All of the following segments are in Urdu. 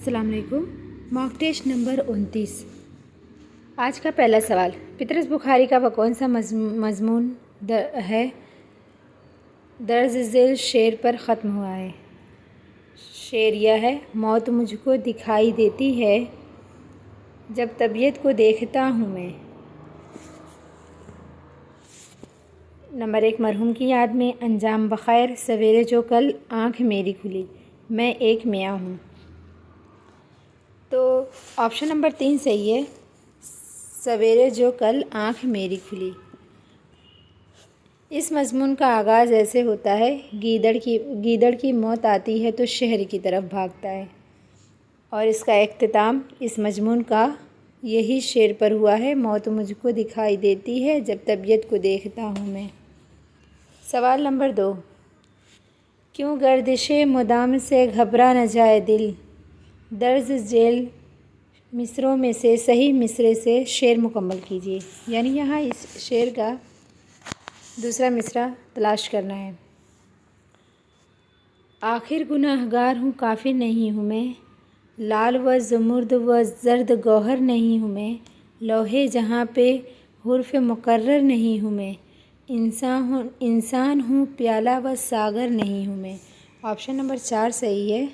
السلام علیکم۔ Mock test number 29۔ آج کا پہلا سوال، پطرس بخاری کا وہ کون سا مضمون ہے درج ذیل شعر پر ختم ہوا ہے؟ شعر یہ ہے: موت مجھ کو دکھائی دیتی ہے جب طبیعت کو دیکھتا ہوں میں۔ نمبر 1، مرحوم کی یاد میں، انجام بخیر، سویرے جو کل آنکھ میری کھلی، میں ایک میاں ہوں۔ تو آپشن نمبر 3 صحیح ہے، سویرے جو کل آنکھ میری کھلی۔ اس مضمون کا آغاز ایسے ہوتا ہے: گیدڑ کی موت آتی ہے تو شہر کی طرف بھاگتا ہے، اور اس کا اختتام اس مضمون کا یہی شعر پر ہوا ہے: موت مجھ کو دکھائی دیتی ہے جب طبیعت کو دیکھتا ہوں میں۔ سوال نمبر 2، کیوں گردش مدام سے گھبرا نہ جائے دل، درج ذیل مصرعوں میں سے صحیح مصرعے سے شعر مکمل کیجیے۔ یعنی یہاں اس شعر کا دوسرا مصرعہ تلاش کرنا ہے۔ آخر گناہ گار ہوں کافر نہیں ہوں میں، لال و زمرد و زرد گوہر نہیں ہوں میں، لوح جہاں پہ حرف مقرر نہیں ہوں میں، انسان ہوں پیالہ و ساغر نہیں ہوں میں۔ آپشن نمبر 4 صحیح ہے،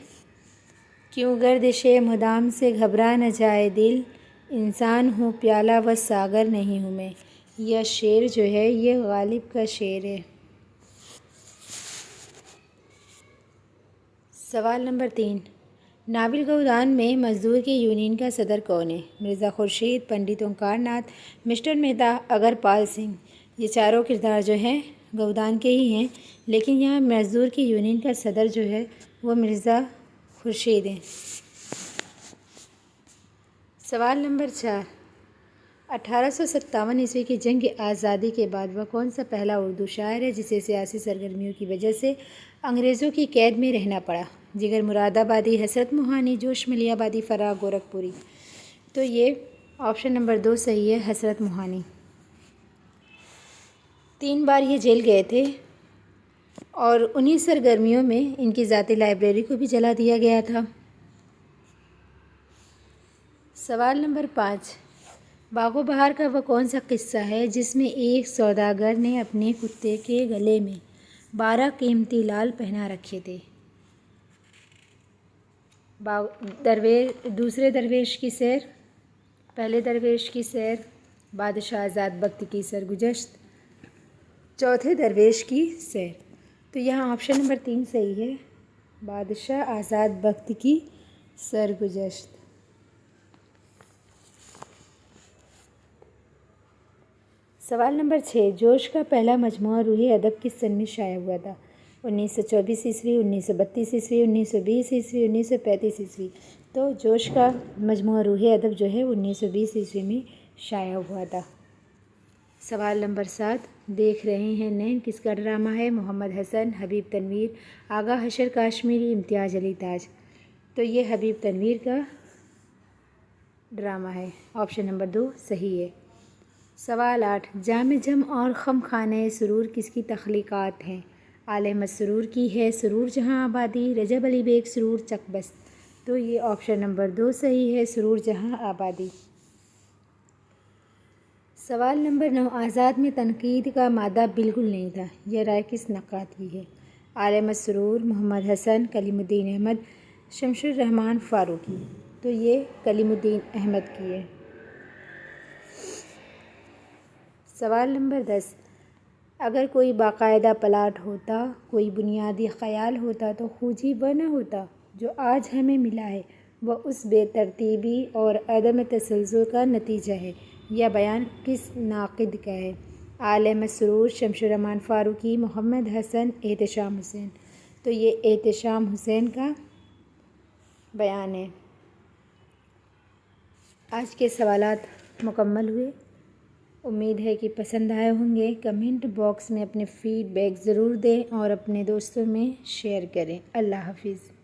کیوں گردش مدام سے گھبرا نہ جائے دل، انسان ہوں پیالہ و ساغر نہیں ہوں میں۔ یہ شعر جو ہے یہ غالب کا شعر ہے۔ سوال نمبر 3، ناول گؤدان میں مزدور کی یونین کا صدر کون ہے؟ مرزا خورشید، پنڈت اومکار ناتھ، مسٹر مہتا، اگرپال سنگھ۔ یہ چاروں کردار جو ہیں گؤدان کے ہی ہیں، لیکن یہاں مزدور کی یونین کا صدر جو ہے وہ مرزا خورشید ہیں۔ سوال نمبر 4، 1857 عیسوی کی جنگ آزادی کے بعد وہ کون سا پہلا اردو شاعر ہے جسے سیاسی سرگرمیوں کی وجہ سے انگریزوں کی قید میں رہنا پڑا؟ جگر مراد آبادی، حسرت موہانی، جوش ملیح آبادی، فراغ گورکھپوری۔ تو یہ آپشن نمبر 2 صحیح ہے، حسرت موہانی۔ 3 بار یہ جیل گئے تھے اور انہی سرگرمیوں میں ان کی ذاتی لائبریری کو بھی جلا دیا گیا تھا۔ سوال نمبر 5، باغ و بہار کا وہ کون سا قصہ ہے جس میں ایک سوداگر نے اپنے کتے کے گلے میں 12 قیمتی لال پہنا رکھے تھے؟ دوسرے درویش کی سیر، پہلے درویش کی سیر، بادشاہ آزاد بخت کی سرگزشت، چوتھے درویش کی سیر۔ تو یہاں آپشن نمبر 3 صحیح ہے، بادشاہ آزاد بخت کی سرگزشت۔ سوال نمبر 6، جوش کا پہلا مجموعہ روح ادب کس سن میں شائع ہوا تھا؟ 1924 عیسوی، 1932 عیسوی، 1920 عیسوی، 1935 عیسوی۔ تو جوش کا مجموعہ روح ادب جو ہے 1920 عیسوی میں شائع ہوا تھا۔ سوال نمبر 7، دیکھ رہے ہیں نین کس کا ڈرامہ ہے؟ محمد حسن، حبیب تنویر، آغا حشر کاشمیری، امتیاز علی تاج۔ تو یہ حبیب تنویر کا ڈرامہ ہے۔ آپشن نمبر 2 صحیح ہے۔ سوال 8، جام جم اور خم خانہ سرور کس کی تخلیقات ہیں؟ آل احمد سرور کی ہے، سرور جہاں آبادی، رجب علی بیگ سرور، چک بست۔ تو یہ آپشن نمبر 2 صحیح ہے، سرور جہاں آبادی۔ سوال نمبر 9، آزاد میں تنقید کا مادہ بالکل نہیں تھا، یہ رائے کس نقاد کی ہے؟ آل احمد سرور، محمد حسن، کلیم الدین احمد، شمس الرحمن فاروقی۔ تو یہ کلیم الدین احمد کی ہے۔ سوال نمبر 10، اگر کوئی باقاعدہ پلاٹ ہوتا، کوئی بنیادی خیال ہوتا تو خوجی وہ نہ ہوتا جو آج ہمیں ملا ہے، وہ اس بے ترتیبی اور عدم تسلسل کا نتیجہ ہے۔ یہ بیان کس ناقد کا ہے؟ آل احمد سرور، شمس الرحمن فاروقی، محمد حسن، احتشام حسین۔ تو یہ احتشام حسین کا بیان ہے۔ آج کے سوالات مکمل ہوئے، امید ہے کہ پسند آئے ہوں گے۔ کمنٹ باکس میں اپنے فیڈ بیک ضرور دیں اور اپنے دوستوں میں شیئر کریں۔ اللہ حافظ۔